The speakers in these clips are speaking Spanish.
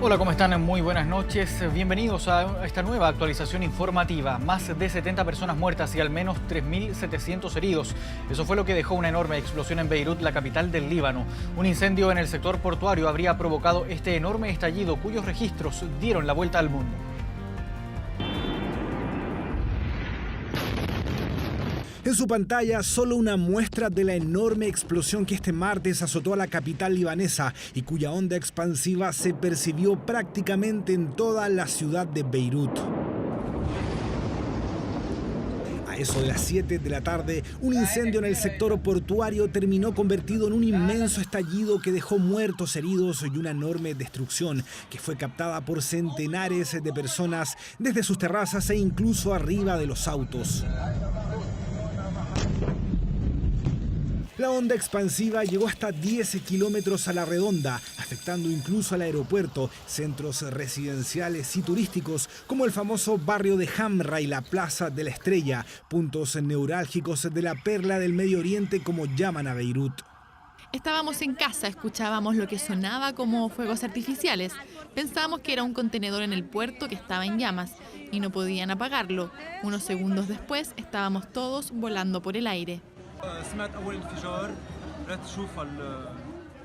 Hola, ¿cómo están? Muy buenas noches. Bienvenidos a esta nueva actualización informativa. Más de 70 personas muertas y al menos 3.700 heridos. Eso fue lo que dejó una enorme explosión en Beirut, la capital del Líbano. Un incendio en el sector portuario habría provocado este enorme estallido, cuyos registros dieron la vuelta al mundo. En su pantalla, solo una muestra de la enorme explosión que este martes azotó a la capital libanesa y cuya onda expansiva se percibió prácticamente en toda la ciudad de Beirut. A eso de las 7 de la tarde, un incendio en el sector portuario terminó convertido en un inmenso estallido que dejó muertos, heridos y una enorme destrucción que fue captada por centenares de personas desde sus terrazas e incluso arriba de los autos. La onda expansiva llegó hasta 10 kilómetros a la redonda, afectando incluso al aeropuerto, centros residenciales y turísticos como el famoso barrio de Hamra y la Plaza de la Estrella, puntos neurálgicos de la perla del Medio Oriente como llaman a Beirut. Estábamos en casa, escuchábamos lo que sonaba como fuegos artificiales. Pensábamos que era un contenedor en el puerto que estaba en llamas y no podían apagarlo. Unos segundos después estábamos todos volando por el aire.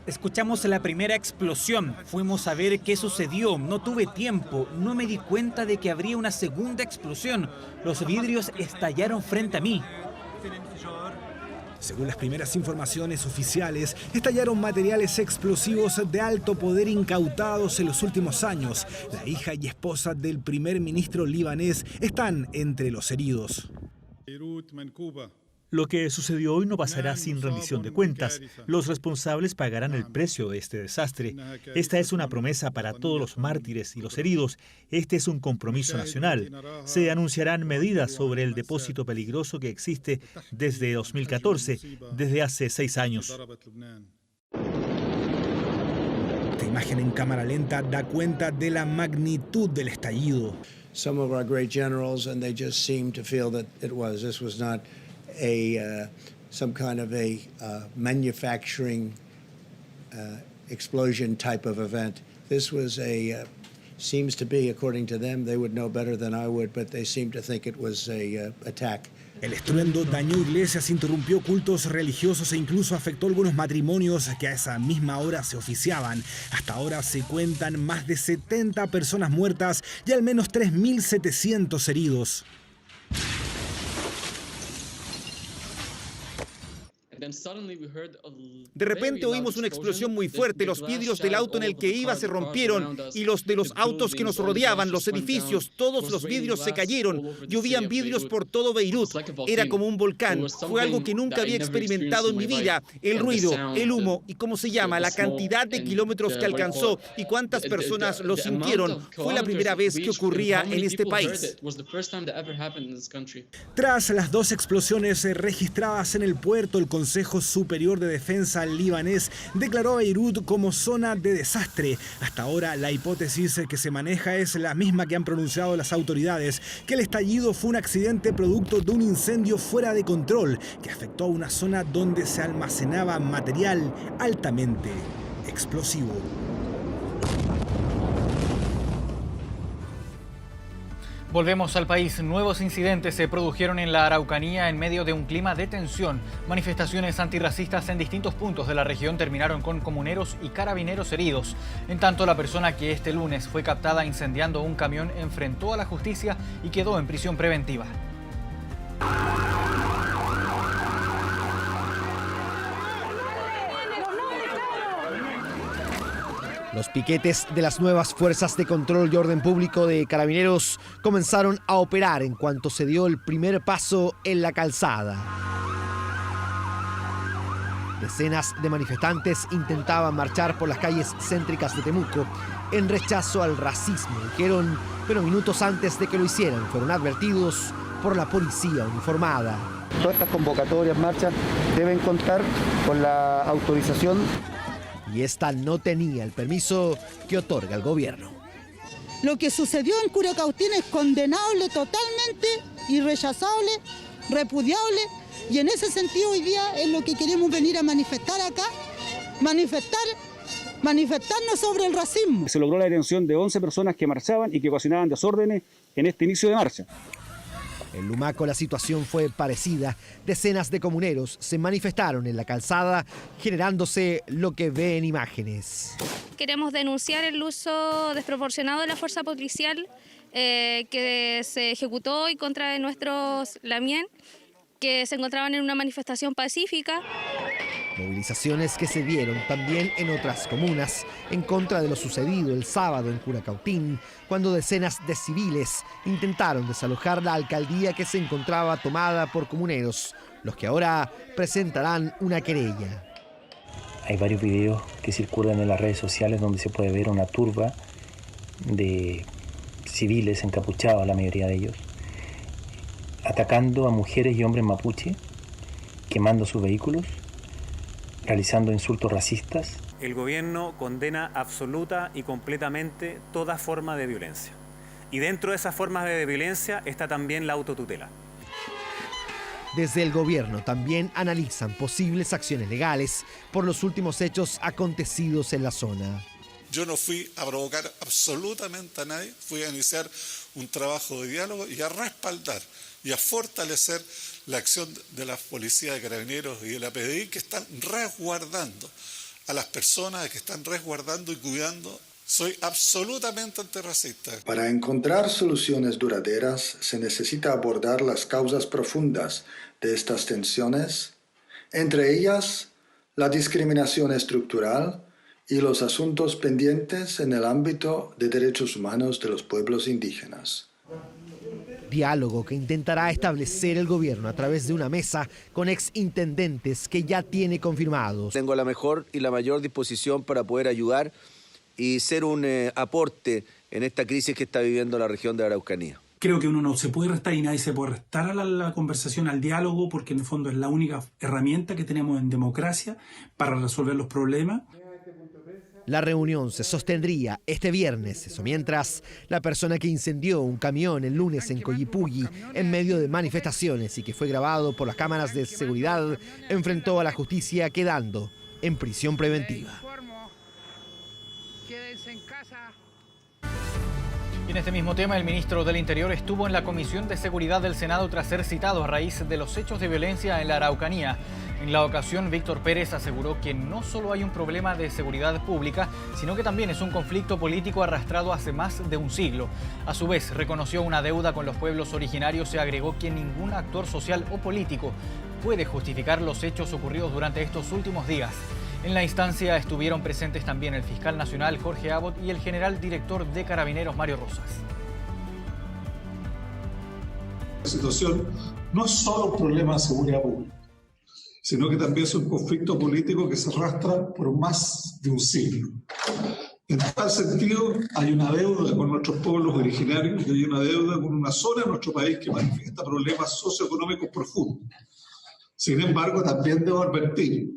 Escuchamos la primera explosión, fuimos a ver qué sucedió, no tuve tiempo, no me di cuenta de que habría una segunda explosión. Los vidrios estallaron frente a mí. Según las primeras informaciones oficiales, estallaron materiales explosivos de alto poder incautados en los últimos años. La hija y esposa del primer ministro libanés están entre los heridos. Lo que sucedió hoy no pasará sin rendición de cuentas. Los responsables pagarán el precio de este desastre. Esta es una promesa para todos los mártires y los heridos. Este es un compromiso nacional. Se anunciarán medidas sobre el depósito peligroso que existe desde 2014, desde hace 6 años. Esta imagen en cámara lenta da cuenta de la magnitud del estallido. Some of our great generals, and they just seemed to feel that this was not some kind of a manufacturing explosion type of event. This was seems to be, according to them, they would know better than I would, but they seem to think it was a attack. El estruendo dañó iglesias, interrumpió cultos religiosos e incluso afectó algunos matrimonios que a esa misma hora se oficiaban. Hasta ahora se cuentan más de 70 personas muertas y al menos 3.700 heridos. De repente oímos una explosión muy fuerte, los vidrios del auto en el que iba se rompieron y los de los autos que nos rodeaban, los edificios, todos los vidrios se cayeron. Llovían vidrios por todo Beirut. Era como un volcán. Fue algo que nunca había experimentado en mi vida. El ruido, el humo y cómo se llama, la cantidad de kilómetros que alcanzó y cuántas personas lo sintieron. Fue la primera vez que ocurría en este país. Tras las 2 explosiones registradas en el puerto, el Consejo Superior de Defensa libanés declaró a Beirut como zona de desastre. Hasta ahora la hipótesis que se maneja es la misma que han pronunciado las autoridades, que el estallido fue un accidente producto de un incendio fuera de control que afectó a una zona donde se almacenaba material altamente explosivo. Volvemos al país. Nuevos incidentes se produjeron en la Araucanía en medio de un clima de tensión. Manifestaciones antirracistas en distintos puntos de la región terminaron con comuneros y carabineros heridos. En tanto, la persona que este lunes fue captada incendiando un camión enfrentó a la justicia y quedó en prisión preventiva. Los piquetes de las nuevas fuerzas de control y orden público de Carabineros comenzaron a operar en cuanto se dio el primer paso en la calzada. Decenas de manifestantes intentaban marchar por las calles céntricas de Temuco en rechazo al racismo, dijeron, pero minutos antes de que lo hicieran fueron advertidos por la policía uniformada. Todas estas convocatorias, marchas, deben contar con la autorización. Y esta no tenía el permiso que otorga el gobierno. Lo que sucedió en Curacautín es condenable totalmente, irrechazable, repudiable, y en ese sentido hoy día es lo que queremos venir a manifestar acá, manifestar manifestarnos sobre el racismo. Se logró la detención de 11 personas que marchaban y que ocasionaban desórdenes en este inicio de marcha. En Lumaco la situación fue parecida. Decenas de comuneros se manifestaron en la calzada, generándose lo que ve en imágenes. Queremos denunciar el uso desproporcionado de la fuerza policial que se ejecutó en contra de nuestros lamien, que se encontraban en una manifestación pacífica. Movilizaciones que se dieron también en otras comunas en contra de lo sucedido el sábado en Curacautín, cuando decenas de civiles intentaron desalojar la alcaldía que se encontraba tomada por comuneros, los que ahora presentarán una querella. Hay varios videos que circulan en las redes sociales donde se puede ver una turba de civiles encapuchados, la mayoría de ellos, atacando a mujeres y hombres mapuche, quemando sus vehículos, realizando insultos racistas. El gobierno condena absoluta y completamente toda forma de violencia. Y dentro de esas formas de violencia está también la autotutela. Desde el gobierno también analizan posibles acciones legales por los últimos hechos acontecidos en la zona. Yo no fui a provocar absolutamente a nadie, fui a iniciar un trabajo de diálogo y a respaldar y a fortalecer la acción de la Policía de Carabineros y de la PDI, que están resguardando a las personas, que están resguardando y cuidando. Soy absolutamente antirracista. Para encontrar soluciones duraderas se necesita abordar las causas profundas de estas tensiones, entre ellas la discriminación estructural y los asuntos pendientes en el ámbito de derechos humanos de los pueblos indígenas. Diálogo que intentará establecer el gobierno a través de una mesa con exintendentes que ya tiene confirmados. Tengo la mejor y la mayor disposición para poder ayudar y ser un aporte en esta crisis que está viviendo la región de Araucanía. Creo que uno no se puede restar y nadie se puede restar a la conversación, al diálogo, porque en el fondo es la única herramienta que tenemos en democracia para resolver los problemas. La reunión se sostendría este viernes, eso mientras la persona que incendió un camión el lunes en Coyipulli en medio de manifestaciones y que fue grabado por las cámaras de seguridad enfrentó a la justicia quedando en prisión preventiva. Y en este mismo tema, el ministro del Interior estuvo en la Comisión de Seguridad del Senado tras ser citado a raíz de los hechos de violencia en la Araucanía. En la ocasión, Víctor Pérez aseguró que no solo hay un problema de seguridad pública, sino que también es un conflicto político arrastrado hace más de un siglo. A su vez, reconoció una deuda con los pueblos originarios y agregó que ningún actor social o político puede justificar los hechos ocurridos durante estos últimos días. En la instancia estuvieron presentes también el fiscal nacional Jorge Abbott y el general director de Carabineros Mario Rosas. La situación no es solo un problema de seguridad pública, sino que también es un conflicto político que se arrastra por más de un siglo. En tal sentido, hay una deuda con nuestros pueblos originarios y hay una deuda con una zona de nuestro país que manifiesta problemas socioeconómicos profundos. Sin embargo, también debo advertir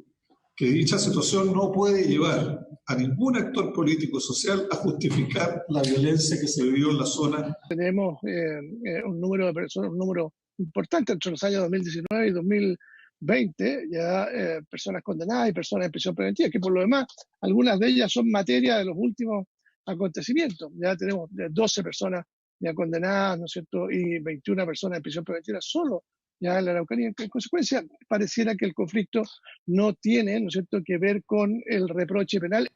que dicha situación no puede llevar a ningún actor político social a justificar la violencia que se vivió en la zona. Tenemos un número de personas, un número importante entre los años 2019 y 2020, ya personas condenadas y personas en prisión preventiva, que por lo demás, algunas de ellas son materia de los últimos acontecimientos. Ya tenemos 12 personas ya condenadas, ¿no es cierto?, y 21 personas en prisión preventiva solo ya en la Araucanía. En consecuencia, pareciera que el conflicto no tiene, ¿no es cierto?, que ver con el reproche penal.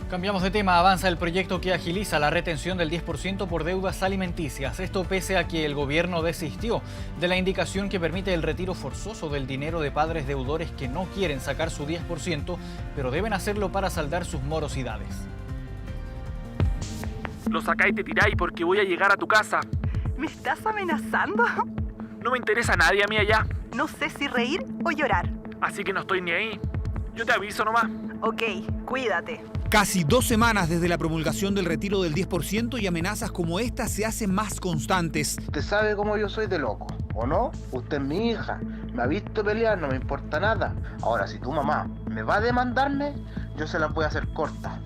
Cambiamos de tema. Avanza el proyecto que agiliza la retención del 10% por deudas alimenticias. Esto pese a que el gobierno desistió de la indicación que permite el retiro forzoso del dinero de padres deudores que no quieren sacar su 10%, pero deben hacerlo para saldar sus morosidades. Lo sacáis y te tiráis porque voy a llegar a tu casa. ¿Me estás amenazando? No me interesa a nadie a mí allá. No sé si reír o llorar. Así que no estoy ni ahí. Yo te aviso nomás. Ok, cuídate. Casi 2 semanas desde la promulgación del retiro del 10% y amenazas como esta se hacen más constantes. Usted sabe cómo yo soy de loco, ¿o no? Usted es mi hija, me ha visto pelear, no me importa nada. Ahora, si tu mamá me va a demandarme, yo se las voy a hacer corta.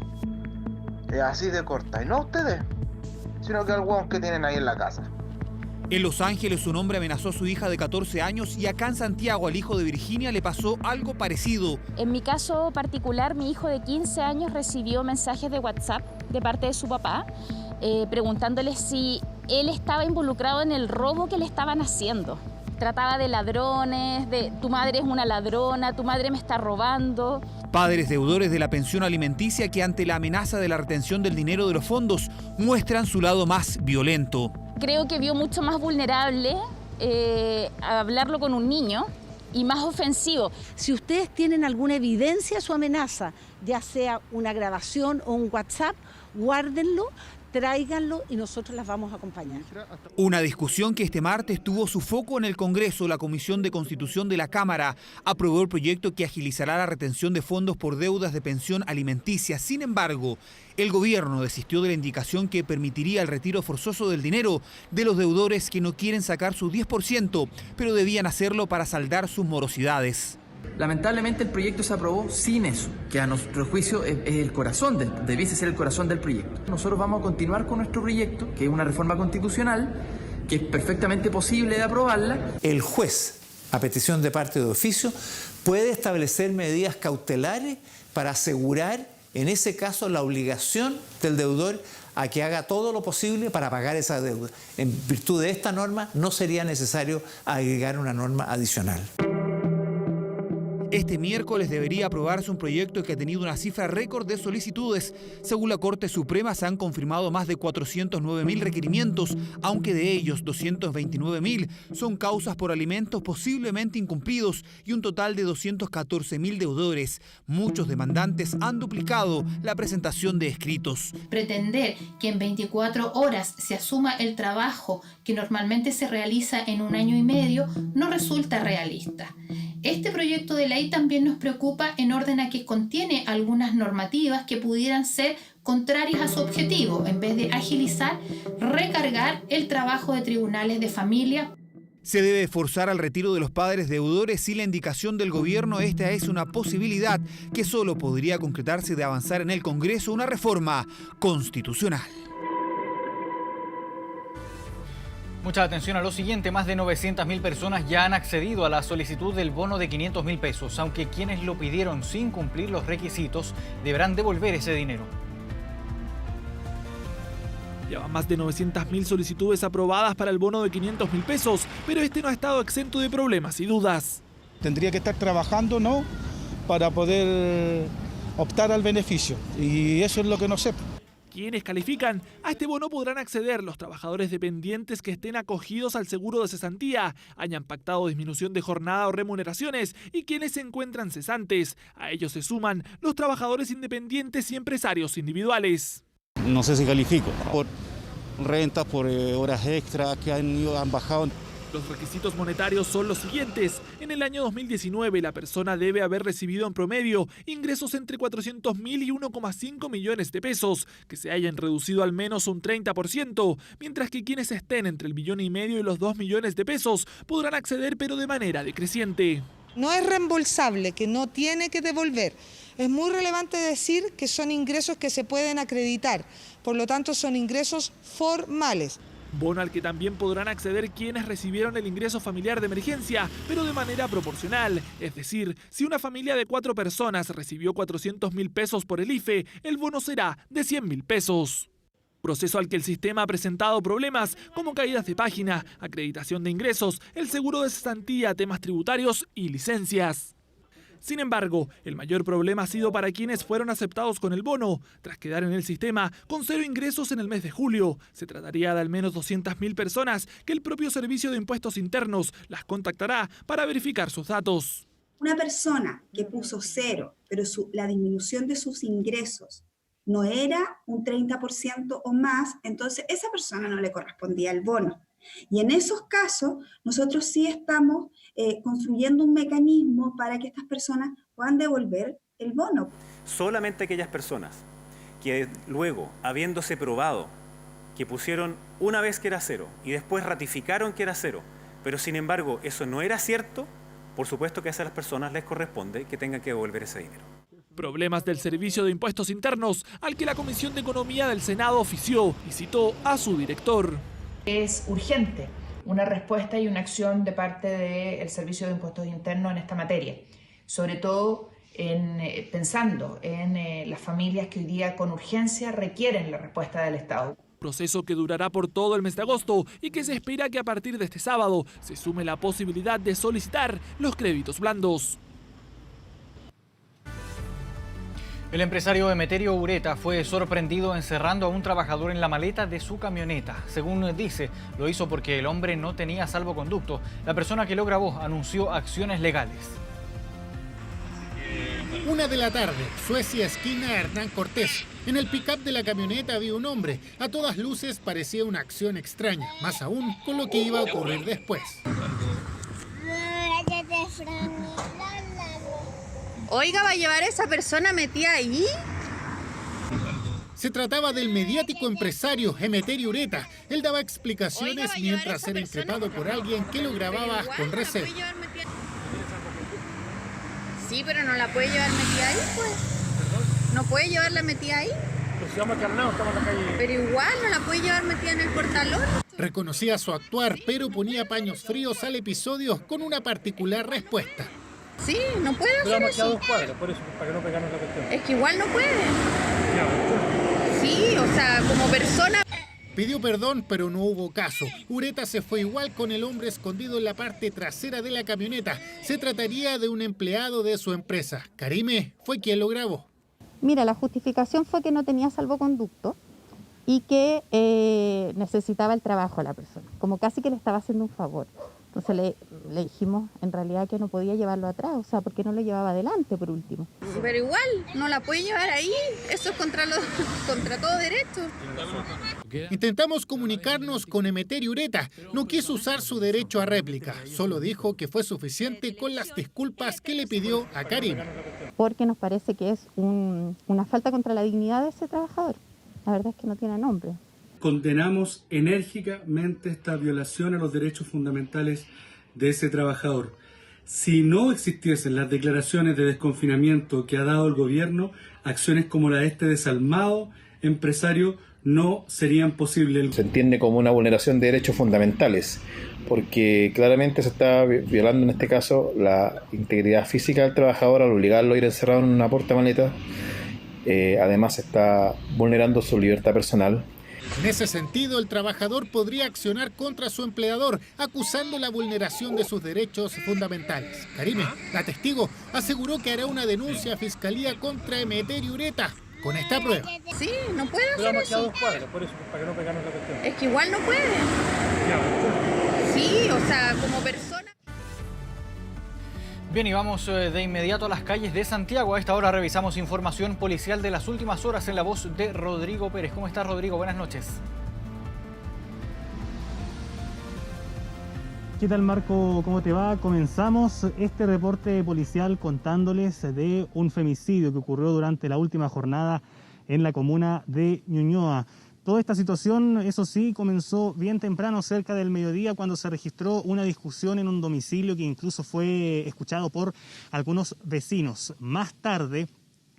Así de corta, y no ustedes, sino que al hueón que tienen ahí en la casa. En Los Ángeles, un hombre amenazó a su hija de 14 años y acá en Santiago, al hijo de Virginia, le pasó algo parecido. En mi caso particular, mi hijo de 15 años recibió mensajes de WhatsApp de parte de su papá, preguntándole si él estaba involucrado en el robo que le estaban haciendo. Trataba de ladrones, de tu madre es una ladrona, tu madre me está robando. Padres deudores de la pensión alimenticia que ante la amenaza de la retención del dinero de los fondos muestran su lado más violento. Creo que vio mucho más vulnerable hablarlo con un niño y más ofensivo. Si ustedes tienen alguna evidencia de su amenaza, ya sea una grabación o un WhatsApp, guárdenlo, tráiganlo y nosotros las vamos a acompañar. Una discusión que este martes tuvo su foco en el Congreso. La Comisión de Constitución de la Cámara aprobó el proyecto que agilizará la retención de fondos por deudas de pensión alimenticia. Sin embargo, el gobierno desistió de la indicación que permitiría el retiro forzoso del dinero de los deudores que no quieren sacar su 10%, pero debían hacerlo para saldar sus morosidades. Lamentablemente el proyecto se aprobó sin eso, que a nuestro juicio es el corazón, debiese ser el corazón del proyecto. Nosotros vamos a continuar con nuestro proyecto, que es una reforma constitucional, que es perfectamente posible de aprobarla. El juez, a petición de parte de oficio, puede establecer medidas cautelares para asegurar, en ese caso, la obligación del deudor a que haga todo lo posible para pagar esa deuda. En virtud de esta norma, no sería necesario agregar una norma adicional. Este miércoles debería aprobarse un proyecto que ha tenido una cifra récord de solicitudes. Según la Corte Suprema, se han confirmado más de 409.000 requerimientos, aunque de ellos 229.000 son causas por alimentos posiblemente incumplidos y un total de 214.000 deudores. Muchos demandantes han duplicado la presentación de escritos. Pretender que en 24 horas se asuma el trabajo que normalmente se realiza en un año y medio no resulta realista. Este proyecto de ley también nos preocupa en orden a que contiene algunas normativas que pudieran ser contrarias a su objetivo. En vez de agilizar, recargar el trabajo de tribunales de familia. Se debe forzar al retiro de los padres deudores sin la indicación del gobierno. Esta es una posibilidad que solo podría concretarse de avanzar en el Congreso una reforma constitucional. Mucha atención a lo siguiente, más de 900.000 personas ya han accedido a la solicitud del bono de 500.000 pesos, aunque quienes lo pidieron sin cumplir los requisitos deberán devolver ese dinero. Llevan más de 900.000 solicitudes aprobadas para el bono de 500.000 pesos, pero este no ha estado exento de problemas y dudas. Tendría que estar trabajando, ¿no?, para poder optar al beneficio, y eso es lo que no sé. Quienes califican a este bono podrán acceder los trabajadores dependientes que estén acogidos al seguro de cesantía, hayan pactado disminución de jornada o remuneraciones y quienes se encuentran cesantes. A ellos se suman los trabajadores independientes y empresarios individuales. No sé si califico por rentas, por horas extras que han bajado. Los requisitos monetarios son los siguientes. En el año 2019, la persona debe haber recibido en promedio ingresos entre 400.000 y 1,5 millones de pesos, que se hayan reducido al menos un 30%, mientras que quienes estén entre el 1,5 millones y los 2 millones de pesos podrán acceder, pero de manera decreciente. No es reembolsable, que no tiene que devolver. Es muy relevante decir que son ingresos que se pueden acreditar, por lo tanto son ingresos formales. Bono al que también podrán acceder quienes recibieron el ingreso familiar de emergencia, pero de manera proporcional. Es decir, si una familia de 4 personas recibió 400.000 pesos por el IFE, el bono será de 100.000 pesos. Proceso al que el sistema ha presentado problemas como caídas de página, acreditación de ingresos, el seguro de cesantía, temas tributarios y licencias. Sin embargo, el mayor problema ha sido para quienes fueron aceptados con el bono, tras quedar en el sistema con 0 ingresos en el mes de julio. Se trataría de al menos 200.000 personas que el propio Servicio de Impuestos Internos las contactará para verificar sus datos. Una persona que puso 0, pero la disminución de sus ingresos no era un 30% o más, entonces esa persona no le correspondía el bono. Y en esos casos, nosotros sí estamos construyendo un mecanismo para que estas personas puedan devolver el bono. Solamente aquellas personas que luego, habiéndose probado que pusieron una vez que era 0 y después ratificaron que era 0, pero sin embargo eso no era cierto, por supuesto que a esas personas les corresponde que tengan que devolver ese dinero. Problemas del Servicio de Impuestos Internos, al que la Comisión de Economía del Senado ofició y citó a su director. Es urgente una respuesta y una acción de parte del Servicio de Impuestos Internos en esta materia, sobre todo pensando en las familias que hoy día con urgencia requieren la respuesta del Estado. Proceso que durará por todo el mes de agosto y que se espera que a partir de este sábado se sume la posibilidad de solicitar los créditos blandos. El empresario Emeterio Ureta fue sorprendido encerrando a un trabajador en la maleta de su camioneta. Según dice, lo hizo porque el hombre no tenía salvoconducto. La persona que lo grabó anunció acciones legales. 1 de la tarde, Suecia, esquina Hernán Cortés. En el pick-up de la camioneta había un hombre. A todas luces parecía una acción extraña, más aún con lo que iba a ocurrir después. Oiga, ¿va a llevar a esa persona metida ahí? Se trataba del mediático empresario Emeterio Ureta. Él daba explicaciones mientras era increpado por alguien que lo grababa con recelo. Sí, pero no la puede llevar metida ahí, pues. ¿No puede llevarla metida ahí? Pero igual no la puede llevar metida en el portalón. Reconocía su actuar, pero ponía paños fríos al episodio con una particular respuesta. Sí, no puede hacer eso. Por eso, para que no pegarnos la cuestión. Es que igual no puede. Sí, o sea, como persona... Pidió perdón, pero no hubo caso. Ureta se fue igual con el hombre escondido en la parte trasera de la camioneta. Se trataría de un empleado de su empresa. Karime fue quien lo grabó. Mira, la justificación fue que no tenía salvoconducto y que necesitaba el trabajo a la persona, como casi que le estaba haciendo un favor. Entonces le dijimos en realidad que no podía llevarlo atrás, o sea, porque no lo llevaba adelante por último. Pero igual, no la puede llevar ahí, eso es contra todo derecho. Intentamos comunicarnos con Emeterio Ureta. No quiso usar su derecho a réplica, solo dijo que fue suficiente con las disculpas que le pidió a Karim. Porque nos parece que es una falta contra la dignidad de ese trabajador. La verdad es que no tiene nombre. Condenamos enérgicamente esta violación a los derechos fundamentales de ese trabajador. Si no existiesen las declaraciones de desconfinamiento que ha dado el gobierno, acciones como la de este desalmado empresario no serían posibles. Se entiende como una vulneración de derechos fundamentales, porque claramente se está violando en este caso la integridad física del trabajador al obligarlo a ir encerrado en una portamaleta. Además se está vulnerando su libertad personal. En ese sentido, el trabajador podría accionar contra su empleador, acusando la vulneración de sus derechos fundamentales. Karime, la testigo, aseguró que hará una denuncia a Fiscalía contra Emeterio Ureta con esta prueba. Sí, no puede hacer eso. Por eso, para que no pegarnos la cuestión. Es que igual no puede. Sí, o sea, como persona... Bien, y vamos de inmediato a las calles de Santiago. A esta hora revisamos información policial de las últimas horas en la voz de Rodrigo Pérez. ¿Cómo estás, Rodrigo? Buenas noches. ¿Qué tal, Marco? ¿Cómo te va? Comenzamos este reporte policial contándoles de un femicidio que ocurrió durante la última jornada en la comuna de Ñuñoa. Toda esta situación, eso sí, comenzó bien temprano, cerca del mediodía, cuando se registró una discusión en un domicilio que incluso fue escuchado por algunos vecinos. Más tarde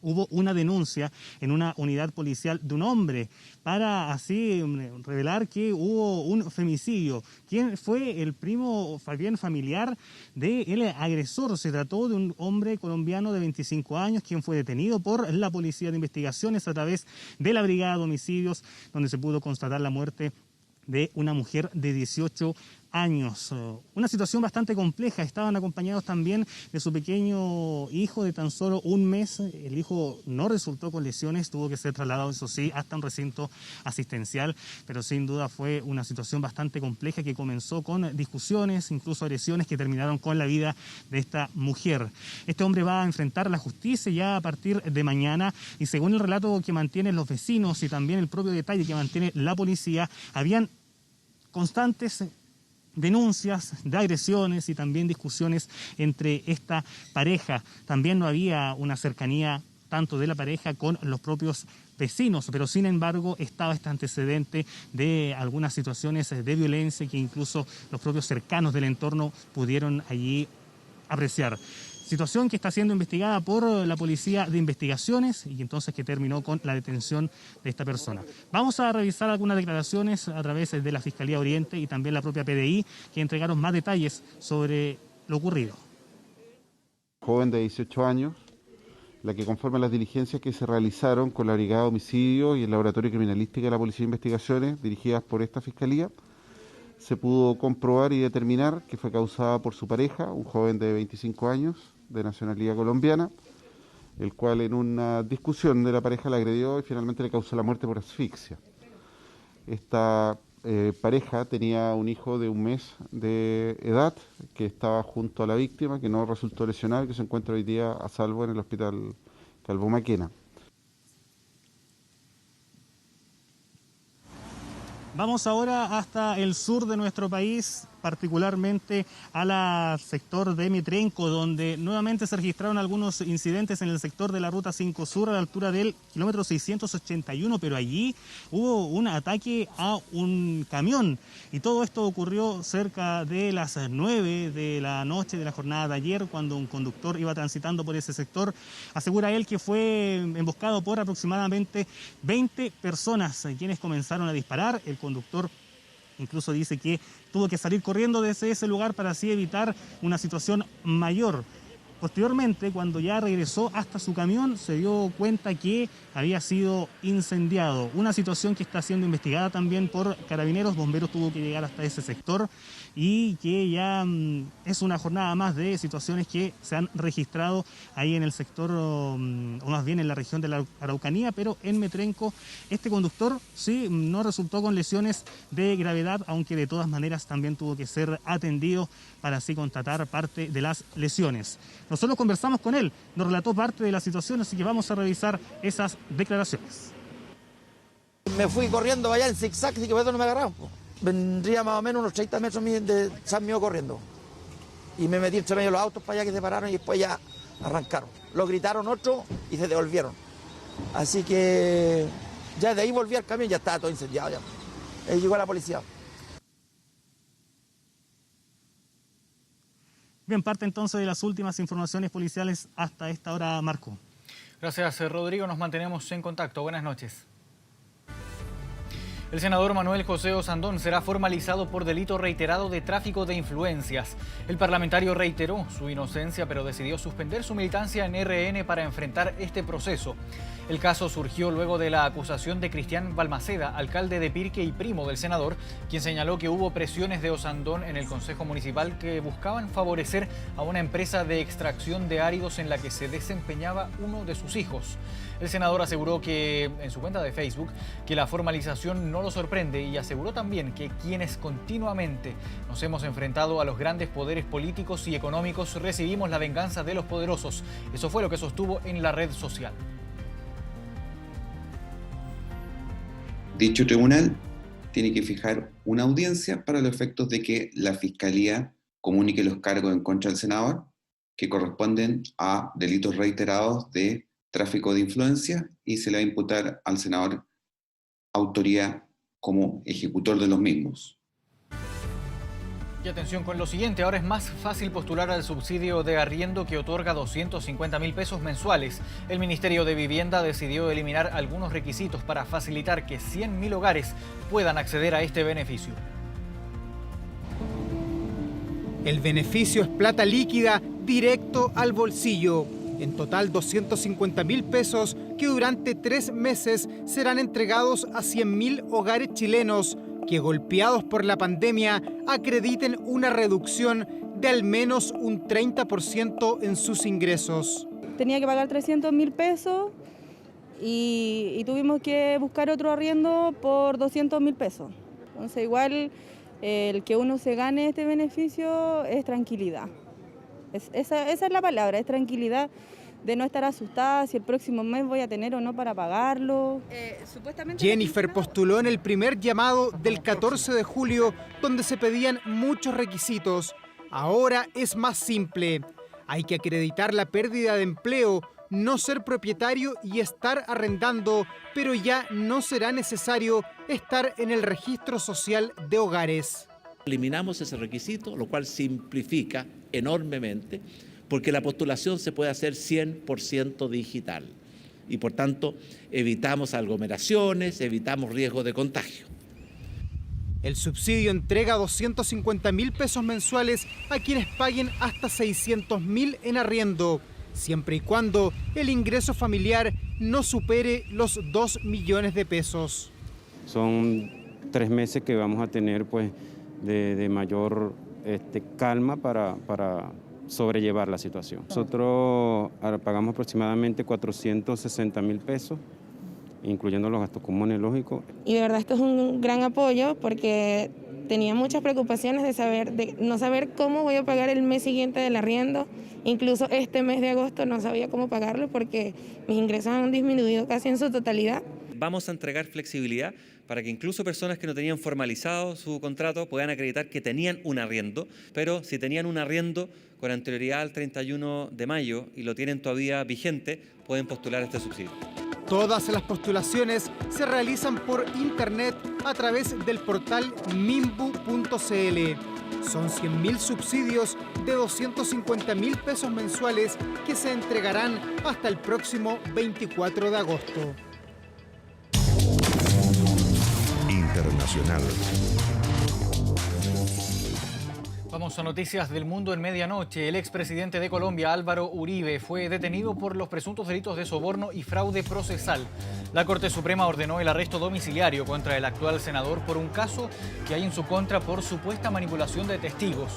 hubo una denuncia en una unidad policial de un hombre para así revelar que hubo un femicidio. ¿Quién fue el primo bien familiar del agresor? Se trató de un hombre colombiano de 25 años, quien fue detenido por la Policía de Investigaciones a través de la Brigada de Homicidios, donde se pudo constatar la muerte de una mujer de 18 años. Una situación bastante compleja. Estaban acompañados también de su pequeño hijo de tan solo un mes. El hijo no resultó con lesiones, tuvo que ser trasladado, eso sí, hasta un recinto asistencial, pero sin duda fue una situación bastante compleja que comenzó con discusiones, incluso agresiones que terminaron con la vida de esta mujer. Este hombre va a enfrentar la justicia ya a partir de mañana y según el relato que mantienen los vecinos y también el propio detalle que mantiene la policía, habían constantes denuncias de agresiones y también discusiones entre esta pareja. También no había una cercanía tanto de la pareja con los propios vecinos, pero sin embargo estaba este antecedente de algunas situaciones de violencia que incluso los propios cercanos del entorno pudieron allí apreciar. Situación que está siendo investigada por la Policía de Investigaciones y entonces que terminó con la detención de esta persona. Vamos a revisar algunas declaraciones a través de la Fiscalía Oriente y también la propia PDI, que entregaron más detalles sobre lo ocurrido. Joven de 18 años, la que conforma las diligencias que se realizaron con la Brigada de Homicidio y el Laboratorio Criminalístico de la Policía de Investigaciones, dirigidas por esta Fiscalía, se pudo comprobar y determinar que fue causada por su pareja, un joven de 25 años, de nacionalidad colombiana, el cual en una discusión de la pareja la agredió y finalmente le causó la muerte por asfixia. Esta pareja tenía un hijo de 1 mes de edad que estaba junto a la víctima, que no resultó lesionado y que se encuentra hoy día a salvo en el hospital Calvo Maquena. Vamos ahora hasta el sur de nuestro país, particularmente al sector de Metrenco, donde nuevamente se registraron algunos incidentes en el sector de la Ruta 5 Sur a la altura del kilómetro 681, pero allí hubo un ataque a un camión y todo esto ocurrió cerca de las 9 de la noche de la jornada de ayer, cuando un conductor iba transitando por ese sector. Asegura él que fue emboscado por aproximadamente 20 personas, quienes comenzaron a disparar. El conductor incluso dice que tuvo que salir corriendo desde ese lugar para así evitar una situación mayor. Posteriormente, cuando ya regresó hasta su camión, se dio cuenta que había sido incendiado. Una situación que está siendo investigada también por Carabineros. Bomberos tuvo que llegar hasta ese sector y que ya es una jornada más de situaciones que se han registrado ahí en el sector, o más bien en la región de la Araucanía, pero en Metrenco este conductor sí no resultó con lesiones de gravedad, aunque de todas maneras también tuvo que ser atendido para así constatar parte de las lesiones. Nosotros conversamos con él, nos relató parte de la situación, así que vamos a revisar esas declaraciones. Me fui corriendo allá en zigzag, así que por eso no me agarraron. Vendría más o menos unos 30 metros de San Mío corriendo. Y me metí entre medio de los autos para allá que se pararon y después ya arrancaron. Lo gritaron otros y se devolvieron. Así que ya de ahí volví al camión y ya estaba todo incendiado ya. Ahí llegó la policía. Bien, parte entonces de las últimas informaciones policiales hasta esta hora, Marco. Gracias, Rodrigo. Nos mantenemos en contacto. Buenas noches. El senador Manuel José Osandón será formalizado por delito reiterado de tráfico de influencias. El parlamentario reiteró su inocencia, pero decidió suspender su militancia en RN para enfrentar este proceso. El caso surgió luego de la acusación de Cristian Balmaceda, alcalde de Pirque y primo del senador, quien señaló que hubo presiones de Osandón en el Consejo Municipal que buscaban favorecer a una empresa de extracción de áridos en la que se desempeñaba uno de sus hijos. El senador aseguró que en su cuenta de Facebook que la formalización no lo sorprende y aseguró también que quienes continuamente nos hemos enfrentado a los grandes poderes políticos y económicos recibimos la venganza de los poderosos. Eso fue lo que sostuvo en la red social. Dicho tribunal tiene que fijar una audiencia para los efectos de que la Fiscalía comunique los cargos en contra del senador que corresponden a delitos reiterados de tráfico de influencia y se le va a imputar al senador autoría como ejecutor de los mismos. Y atención con lo siguiente, ahora es más fácil postular al subsidio de arriendo que otorga 250.000 pesos mensuales. El Ministerio de Vivienda decidió eliminar algunos requisitos para facilitar que 100.000 hogares puedan acceder a este beneficio. El beneficio es plata líquida directo al bolsillo. En total 250.000 pesos que durante 3 meses serán entregados a 100.000 hogares chilenos que, golpeados por la pandemia, acrediten una reducción de al menos un 30% en sus ingresos. Tenía que pagar 300.000 pesos y tuvimos que buscar otro arriendo por 200.000 pesos. Entonces igual el que uno se gane este beneficio es tranquilidad. Esa es la palabra, es tranquilidad de no estar asustada si el próximo mes voy a tener o no para pagarlo. Jennifer postuló en el primer llamado del 14 de julio, donde se pedían muchos requisitos. Ahora es más simple. Hay que acreditar la pérdida de empleo, no ser propietario y estar arrendando, pero ya no será necesario estar en el registro social de hogares. Eliminamos ese requisito, lo cual simplifica enormemente, porque la postulación se puede hacer 100% digital y por tanto evitamos aglomeraciones, evitamos riesgo de contagio. El subsidio entrega 250.000 pesos mensuales a quienes paguen hasta 600.000 en arriendo, siempre y cuando el ingreso familiar no supere los 2 millones de pesos. Son 3 meses que vamos a tener pues de mayor calma para sobrellevar la situación. Nosotros pagamos aproximadamente 460.000 pesos, incluyendo los gastos comunes, lógicos. Y de verdad esto es un gran apoyo porque tenía muchas preocupaciones de no saber cómo voy a pagar el mes siguiente del arriendo. Incluso este mes de agosto no sabía cómo pagarlo porque mis ingresos han disminuido casi en su totalidad. Vamos a entregar flexibilidad para que incluso personas que no tenían formalizado su contrato puedan acreditar que tenían un arriendo, pero si tenían un arriendo con anterioridad al 31 de mayo y lo tienen todavía vigente, pueden postular este subsidio. Todas las postulaciones se realizan por internet a través del portal mimbu.cl. Son 100.000 subsidios de 250.000 pesos mensuales que se entregarán hasta el próximo 24 de agosto. Internacional. Vamos a noticias del mundo en medianoche. El expresidente de Colombia, Álvaro Uribe, fue detenido por los presuntos delitos de soborno y fraude procesal. La Corte Suprema ordenó el arresto domiciliario contra el actual senador por un caso que hay en su contra por supuesta manipulación de testigos.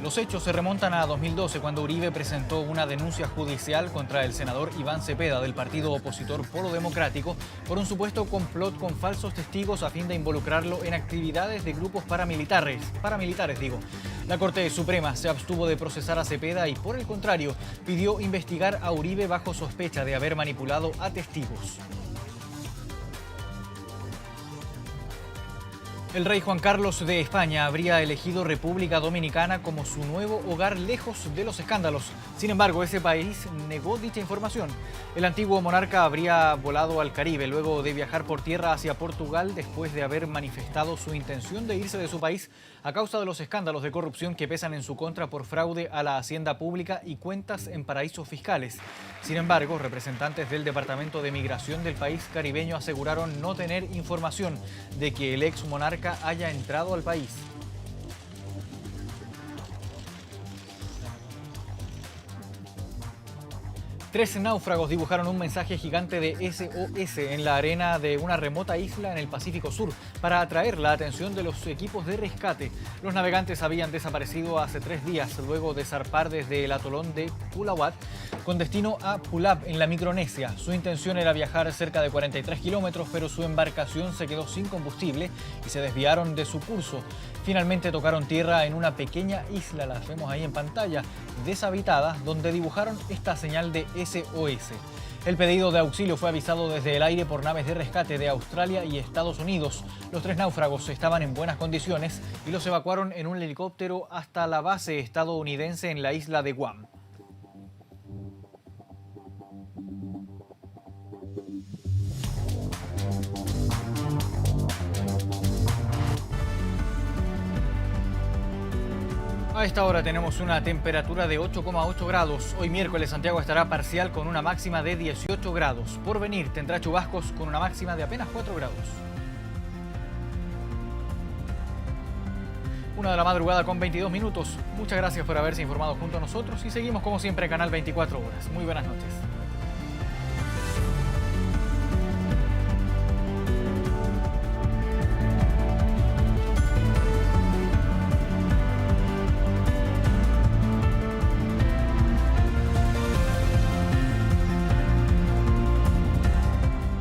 Los hechos se remontan a 2012, cuando Uribe presentó una denuncia judicial contra el senador Iván Cepeda del partido opositor Polo Democrático por un supuesto complot con falsos testigos a fin de involucrarlo en actividades de grupos paramilitares. La Corte Suprema se abstuvo de procesar a Cepeda y, por el contrario, pidió investigar a Uribe bajo sospecha de haber manipulado a testigos. El rey Juan Carlos de España habría elegido República Dominicana como su nuevo hogar lejos de los escándalos. Sin embargo, ese país negó dicha información. El antiguo monarca habría volado al Caribe luego de viajar por tierra hacia Portugal después de haber manifestado su intención de irse de su país a causa de los escándalos de corrupción que pesan en su contra por fraude a la hacienda pública y cuentas en paraísos fiscales. Sin embargo, representantes del Departamento de Migración del país caribeño aseguraron no tener información de que el ex monarca haya entrado al país. Tres náufragos dibujaron un mensaje gigante de SOS en la arena de una remota isla en el Pacífico Sur para atraer la atención de los equipos de rescate. Los navegantes habían desaparecido hace 3 días luego de zarpar desde el atolón de Pulawat con destino a Pulap en la Micronesia. Su intención era viajar cerca de 43 kilómetros, pero su embarcación se quedó sin combustible y se desviaron de su curso. Finalmente tocaron tierra en una pequeña isla, las vemos ahí en pantalla, deshabitada, donde dibujaron esta señal de SOS. El pedido de auxilio fue avisado desde el aire por naves de rescate de Australia y Estados Unidos. Los 3 náufragos estaban en buenas condiciones y los evacuaron en un helicóptero hasta la base estadounidense en la isla de Guam. A esta hora tenemos una temperatura de 8,8 grados. Hoy miércoles Santiago estará parcial con una máxima de 18 grados. Por venir tendrá chubascos con una máxima de apenas 4 grados. 1 de la madrugada con 22 minutos. Muchas gracias por haberse informado junto a nosotros y seguimos como siempre en Canal 24 Horas. Muy buenas noches.